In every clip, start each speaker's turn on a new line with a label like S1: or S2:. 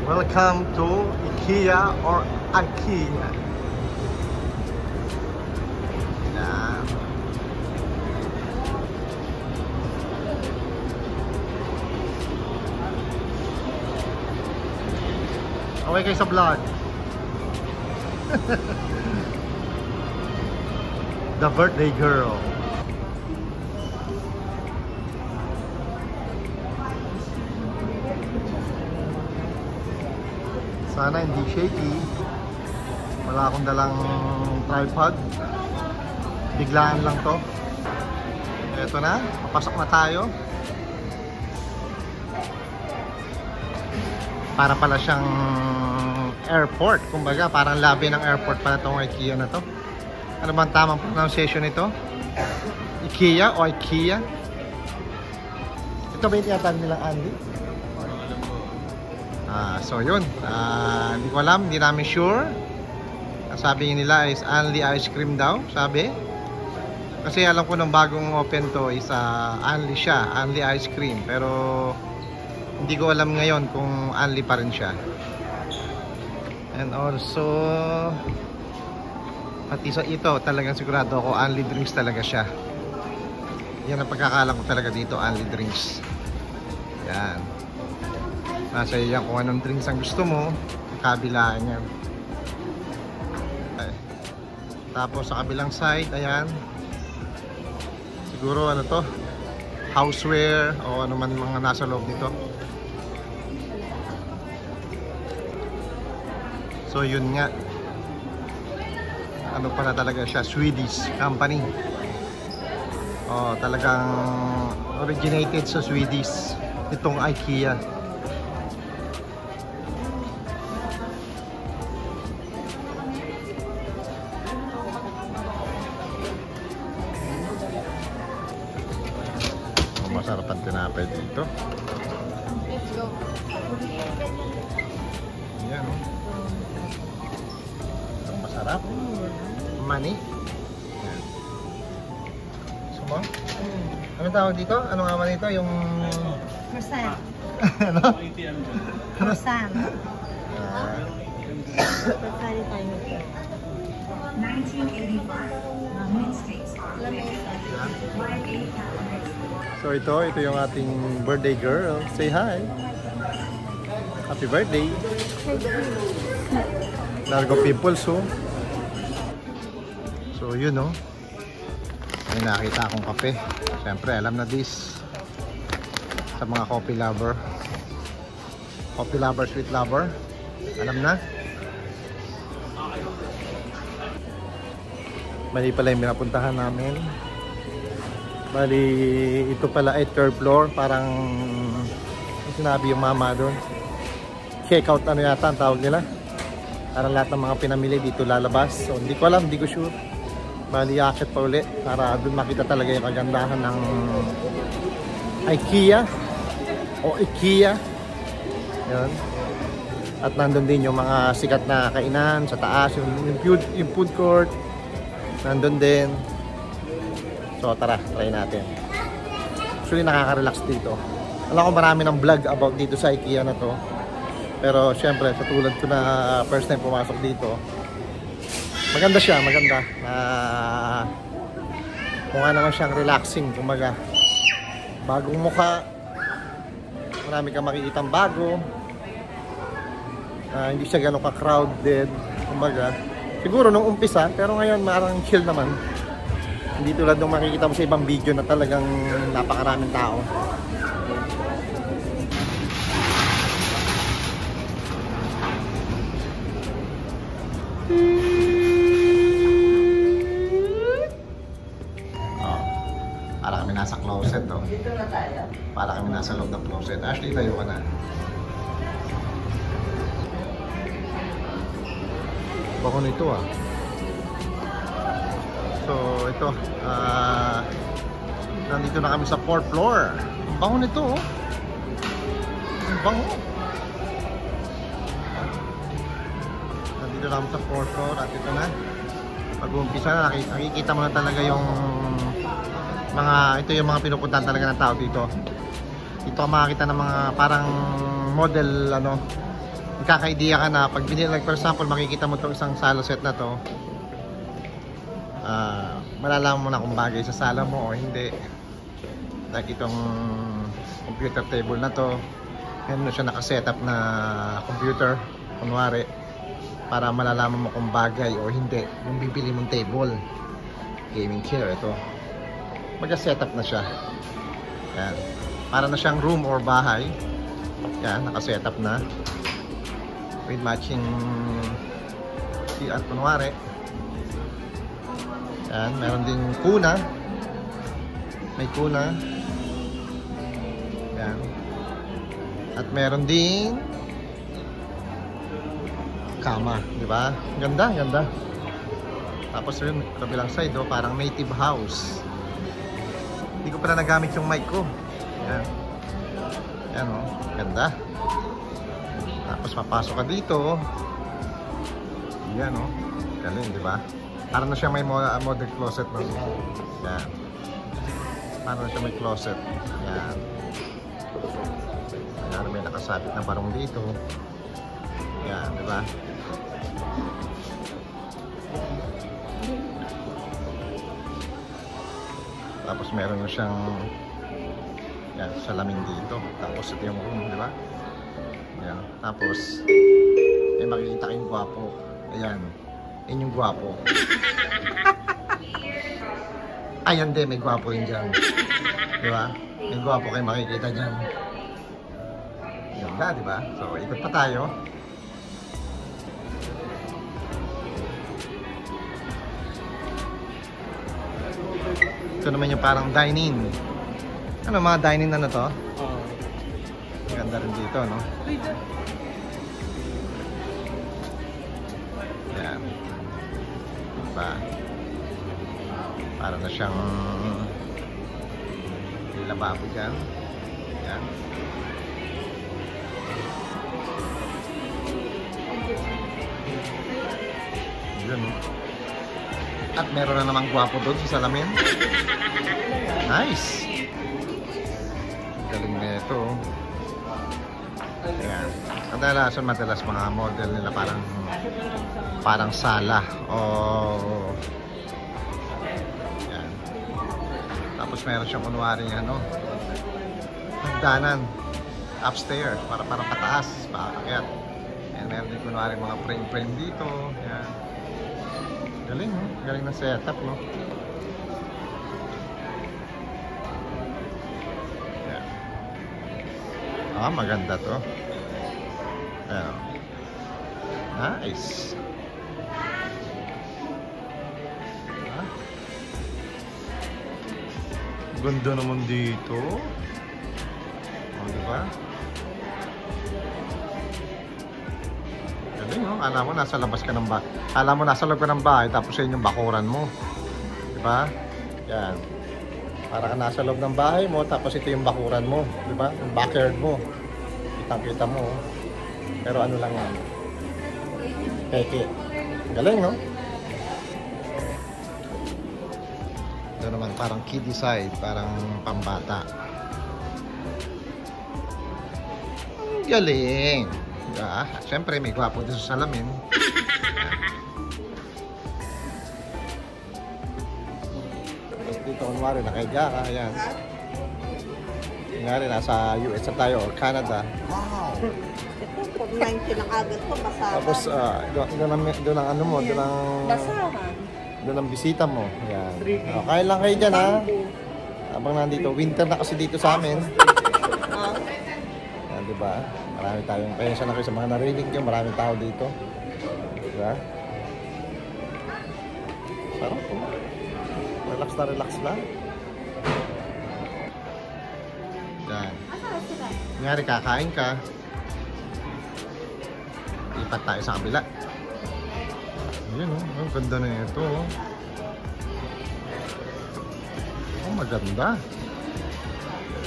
S1: Welcome to IKEA or IKEA. Yan. Okay kayo sa vlog. The birthday girl. Sana hindi shaky. Wala akong dalang tripod. Biglaan lang to. Eto na, papasok na tayo. Para pala siyang airport. Kumbaga, parang lobby ng airport pala itong IKEA na to. Ano bang tamang pronunciation nito? IKEA o IKEA? Ito ba yung tinatawag nilang Andy? So yun, hindi ko alam, hindi namin sure. Sabi nila is only ice cream daw, sabi. Kasi alam ko nung bagong open to is only siya, only ice cream. Pero hindi ko alam ngayon kung only pa rin siya. And also, pati sa ito, talagang sigurado ako only drinks talaga siya. Yan ang pagkakalam ko talaga dito, only drinks. Yan. Nasa iyan kung anong drinks ang gusto mo, kabilaan yan. Okay. Tapos sa kabilang side, ayan. Siguro ano to, houseware o ano man mga nasa loob nito. So yun nga. Ano pala talaga siya, Swedish company. Oh, talagang originated sa Swedish itong IKEA. Masarap ang tinapay dito.
S2: Let's go.
S1: Yan, oh. Ang masarap. Mani. Yan. Gusto mo? Ano tawag dito? Ano nga man ito? Yung...
S2: Croissant.
S1: Ano?
S2: Croissant.
S3: Pagkali tayo nito.
S4: 1985. Mid-States.
S1: So ito yung ating birthday girl. Say hi. Happy birthday. Largo pimples, oh. So yun, oh. May nakita akong kape. Siyempre, alam na this. Sa mga coffee lover. Coffee lover, sweet lover. Alam na. Mali pala yung pinapuntahan namin. Bali, ito pala ay third floor. Parang sinabi yung mama doon. Check out ano yata ang tawag nila. Parang lahat ng mga pinamili dito lalabas. So hindi ko alam, hindi ko sure. Bali, akit pa ulit para doon makita talaga yung kagandahan ng IKEA o IKEA. Yan. At nandun din yung mga sikat na kainan sa taas, yung food court. Nandun din. So tara, try natin. Actually nakaka-relax dito. Alam ko marami ng vlog about dito sa IKEA na to. Pero syempre, sa tulad ko na first time pumasok dito, maganda siya, maganda. Mukha naman siyang relaxing, kumaga. Bagong mukha. Marami kang makikitang bago. Hindi siya ganun ka-crowded, kumaga. Siguro nung umpisa, pero ngayon marang chill naman. Hindi tulad nung makikita mo sa ibang video na talagang napakaraming tao. Para kami nasa closet, oh.
S3: Dito na tayo.
S1: Para kami nasa loob ng closet. Ashley, tayo ka na. Bako nito, ah. So, ito. Nandito na kami sa 4th floor. Ang bango nito, oh. Ang bango. Nandito na kami sa 4th floor. At ito na. Pag-umpisa na, nakikita mo na talaga yung ito yung mga pinupuntahan talaga ng tao dito. Dito ka makakita ng mga parang model magkaka-idea ka na pag binili, like for example, makikita mo itong isang sala set na to, malalaman mo na kung bagay sa sala mo o hindi. Like itong computer table na to, meron na siya nakasetup na computer, kunwari, para malalaman mo kung bagay o hindi yung bibili mong table. Gaming chair, ito mag-setup na siya. Yan, para na siyang room or bahay. Yan, nakasetup na with matching CR, kunwari. Yan, meron ding kuna, may kuna. Yan, at meron ding kama, di ba? Ganda, ganda. Tapos rin, kabilang side, oh, parang native house. Hindi ko pala nagamit yung mic ko. Yan. Yan, oh, ganda. Tapos papasok ka dito. Yan, oh, galing, di ba? Parang na siya may model closet. No? Yan. Parang na siya may closet. Yan. Yan, may nakasabit na barong dito. Yan, di ba? Tapos meron na siyang yan, salamin dito. Tapos ito yung room, di ba? Yan. Tapos may makikita kayong gwapo. Ayan. Yan yung gwapo. Ayan din, may gwapo rin dyan. Di ba? May gwapo kayo makikita dyan. Ganda, di ba? So, ikot pa tayo. Ito naman yung parang dining. Ano, mga dining na to? Ganda rin dito, no? Yan. Diba? Parang na siyang lababo dyan. Yan. Yun, no? At meron na namang gwapo doon sa salamin. Nice! Galing na ito. Ayan. Kadalasan madalas mga model nila parang sala. O ayan. Tapos meron siyang kunwaring hagdanan upstairs para pataas, pakakayat. Ayan, meron din kunwaring mga frame dito. Ayan. Galing, no? Galing na setup, no? Yan. Ah, maganda to. Ayan. Nice. Ah. Ganda naman dito. O, diba? Galing, no? Alam mo, nasa labas ka ng bahay. Alam mo, nasa loob ka ng bahay, tapos yun yung bakuran mo. Diba? Yan. Para ka nasa loob ng bahay mo, tapos ito yung bakuran mo. Diba? Yung backyard mo. Kitang-kita mo. Pero ano lang yan. Peke. Galing, no? Ito naman, parang kiddie side. Parang pambata. Galing. Diba? Siyempre, may gwapo din sa salamin. Dito, kunwari, nakahiga ka. Ayan. Kunwari, nasa US na tayo or Canada.
S3: Wow! Ito, pag 90 lang agad ko, basahan.
S1: Tapos, doon ang ano mo,
S3: Basahan.
S1: doon ang bisita mo. Ayan. Kain lang kayo dyan, ha? Habang nandito, winter na kasi dito sa amin. Ayan, diba? Marami tayong, kaya siya na kayo sa mga narinig nyo, maraming tao dito. Diba? Parang po. Relax na relax lang. Yan. Nangyari, kakain ka. Lipat tayo sa kabila. Ayan, oh. Ang ganda na ito, oh. Oh, maganda.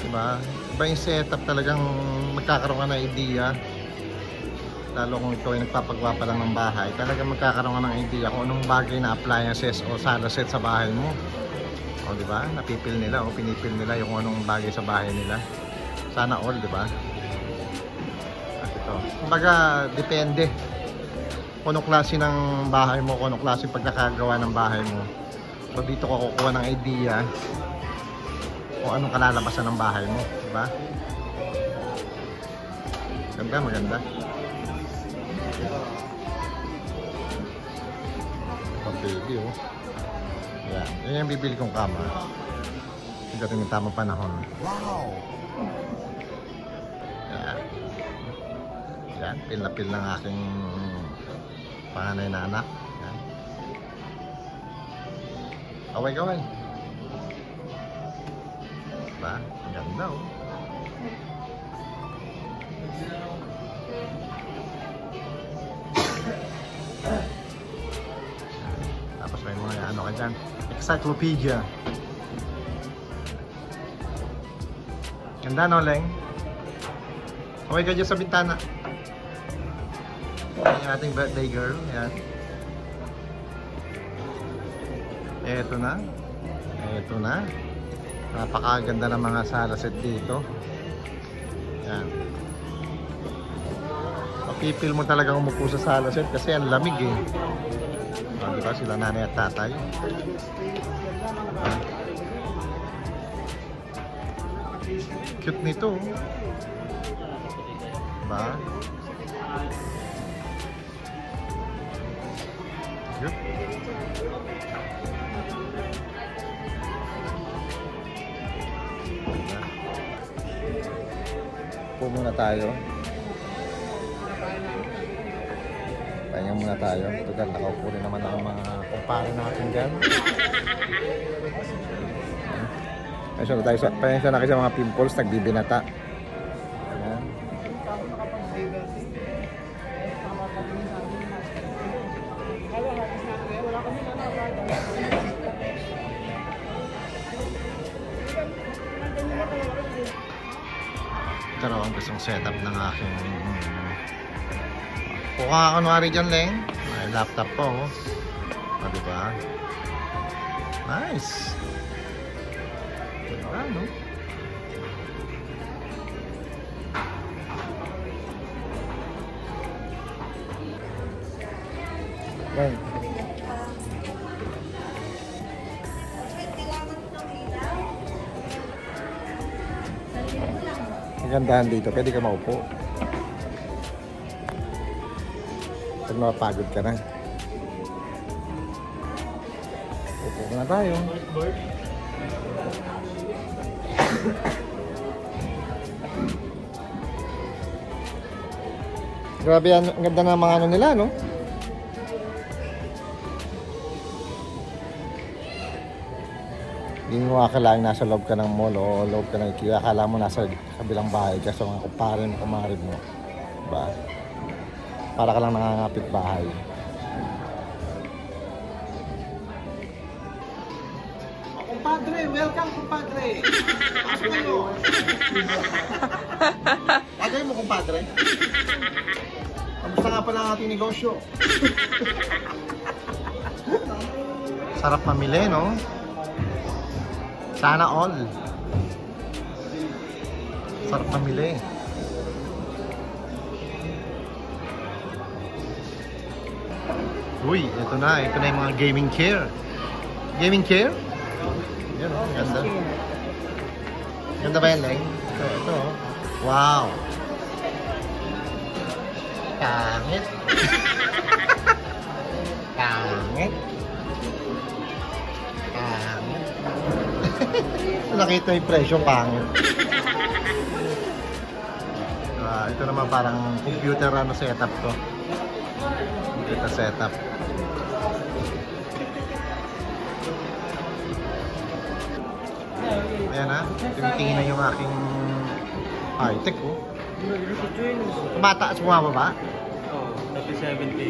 S1: Diba? Iba yung setup, talagang magkakaroon ka ng idea. Lalo kung ikaw ay nagpapagawa pa lang ng bahay, talagang magkakaroon ka ng idea kung anong bagay na appliances o sala set sa bahay mo. O, diba? Napipil nila o pinipil nila yung anong bagay sa bahay nila. Sana all, diba? At ito, So, kumbaga, depende. Kung anong klase ng bahay mo, kung anong klase pagkakagawa ng bahay mo. So, dito ko kukuha ng idea kung anong kalalabasan ng bahay mo. Diba? Ganda, maganda. Oh, baby, oh. Yan. Yan yung bibili kong kama. Hindi rin yung tamang panahon. Wow! Yan. Yan. Pil na pil ng aking panganay na anak. Yan. Kaway-kaway. Diba? Ang ganda, oh. Tapos may mga ano ka dyan. Encyclopedia. Ganda, no, Leng? Okay ka dyan sa bintana. Yan yung ating birthday girl. Yan. Eto na. Eto na. Napakaganda ng mga sala set dito. Yan. Mapipil mo talaga umupo sa sala set kasi ang lamig eh. Oh, diba sila nanay at tatay? Cute nito. Diba? Cute. Upo muna tayo. Pahinga muna tayo. Tugal, nakaupo rin naman ang mga kumpare natin dyan. Pahinga na kayo sa mga pimples, nagbibinata. Ayan. Ito raw ang gustong setup ng aking kung kakunwari dyan, Leng. May laptop po. O, diba? Nice. Diba, no? Leng. Magandahan dito. Pwede ka maupo. Pag mapagod ka na. Upo na tayo. Grabe, ang ganda ng mga ano nila, no? Hindi mo akalain nasa loob ka ng mall o loob ka ng IKEA. Akala mo nasa kabilang bahay ka sa mga kumpare mo, kumarin mo. Diba? Para ka lang nangangapit bahay. Kumpadre, welcome kumpadre. Pasok kayo. Agay mo kumpadre. Kamusta nga pala ang ating negosyo? Sarap mamili, no? Sana all. Sarap mamili. Uy, ito na yung mga gaming chair. Gaming chair? Yan, ganda. Ganda ba yan, Leng? Ito. Wow. Pangit. Pangit. Pangit. Nakita yung presyo, pangit. Ito naman parang computer ano setup to. Computer setup. Ayan ha, tinitingin na yung aking high-tech oh. Bata, bumababa?
S5: Oo, 37K.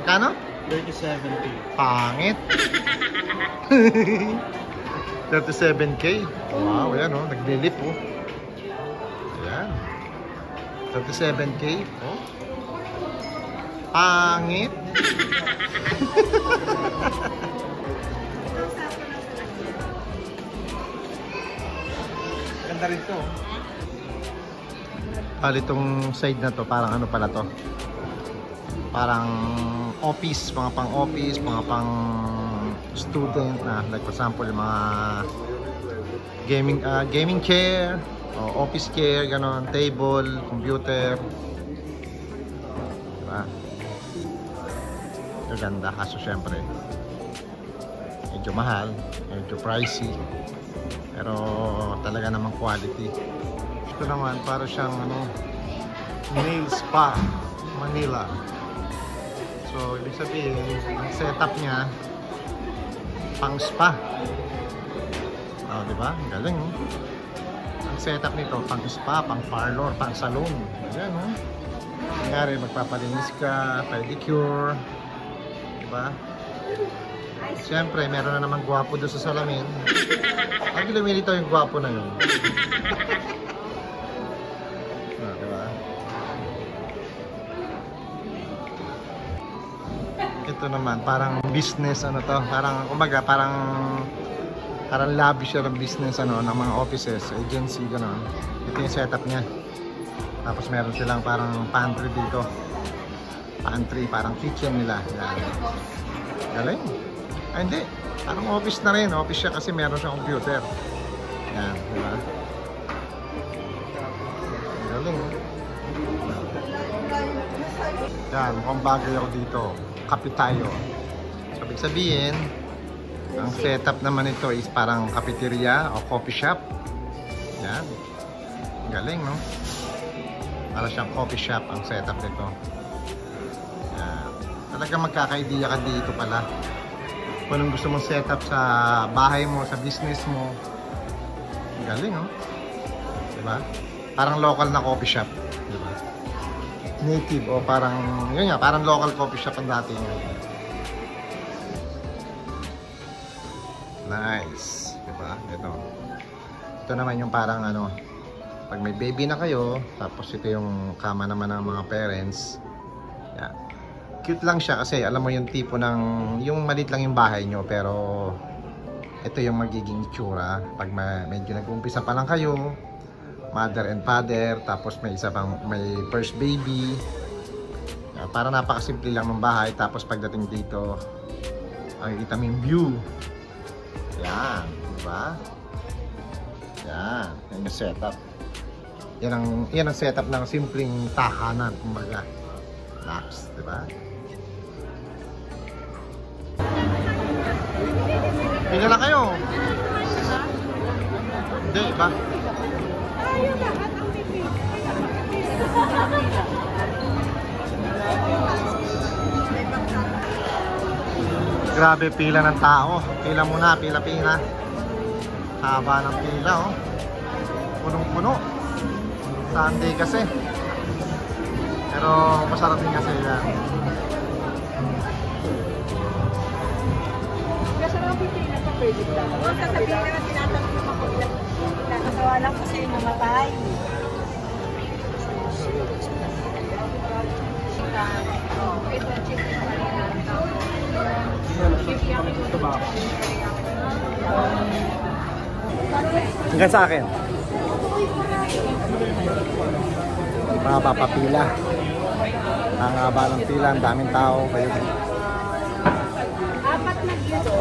S1: Kano?
S5: 37K.
S1: Pangit. 37K. Wow, ayan oh, naglilip oh. Ayan. 37K. Oh. Pangit. Ganda rin to. Bali itong side na to, parang ano pala to? Parang office, mga pang office, mga pang student na, like for example yung mga gaming chair o office chair, ganon, table, computer, diba? Maganda, kaso syempre medyo mahal, medyo pricey, pero talaga namang quality. Ito naman para siyang ano, nail spa Manila. So, ibig sabihin, ang setup niya, pang spa. Oh, di ba? Galing, oh. Ang setup nito, pang spa, pang parlor, pang salon. Ayan, oh. Nangyari, magpapalinis ka, pedicure. Di ba? Siyempre, meron na namang gwapo doon sa salamin. Ang lumilito yung gwapo na yun. Ito naman, parang business ano to, parang umaga, parang lobby siya ng business ano, ng mga offices, agency, gano'n. Ito yung setup niya. Tapos meron silang parang pantry dito. Pantry, parang kitchen nila. Yan. Galing. Ay hindi, parang office na rin. Office siya kasi meron siyang computer. Yan, diba? Galing. Yan, mukhang bagay ako dito. Kape tayo. So, ibig sabihin, ang setup naman ito is parang cafeteria o coffee shop. Yan. Galing, no? Para siyang coffee shop ang setup nito. Yan. Talagang magkaka-idea ka dito pala. Kung anong gusto mong setup sa bahay mo, sa business mo. Galing, no? Diba? Parang local na coffee shop. Diba? Native o parang yun nga, parang local coffee shop ang dati nga. Nice, diba? Ito naman yung parang ano, pag may baby na kayo, tapos ito yung kama naman ng mga parents. Yeah. Cute lang siya kasi alam mo yung tipo ng yung maliit lang yung bahay nyo, pero ito yung magiging itsura pag medyo nag-umpisa pa lang kayo, mother and father, tapos may isa pang may first baby. Para napakasimple lang ng bahay, tapos pagdating dito makikita mo yung view. Yan, diba? Yan, yan yung setup. Yan ang setup ng simpleng tahanan, kumbaga. Relax, diba? Pila na kayo. Hindi, ba? Grabe, pila ng tao. Pila muna, pila. Haba ng pila, oh. Punong-puno. Sunday kasi. Pero masarap din kasi yan.
S3: Huwag sasabihin na tinatanong ng mga nakasawa lang kasi namatay.
S1: Hanggang sa akin. Mga papapila. Ang haba ng pila, ang daming tao. Kayo.
S3: Apat na dito.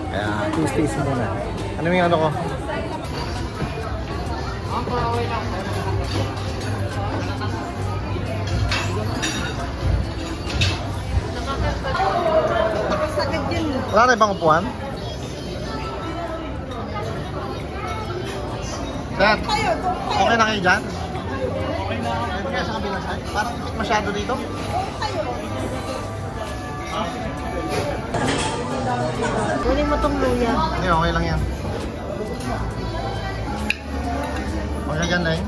S1: Kaya, taste muna. Ano yung ano ko?
S3: Sagad yun.
S1: Wala na ibang upuan? Sir, okay na kayo dyan? Pwede kayo sa kabilang side? Parang masyado dito?
S3: Kunin mo tong luya.
S1: Hindi, okay lang yan. Magaganda eh.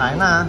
S1: Kain na ah.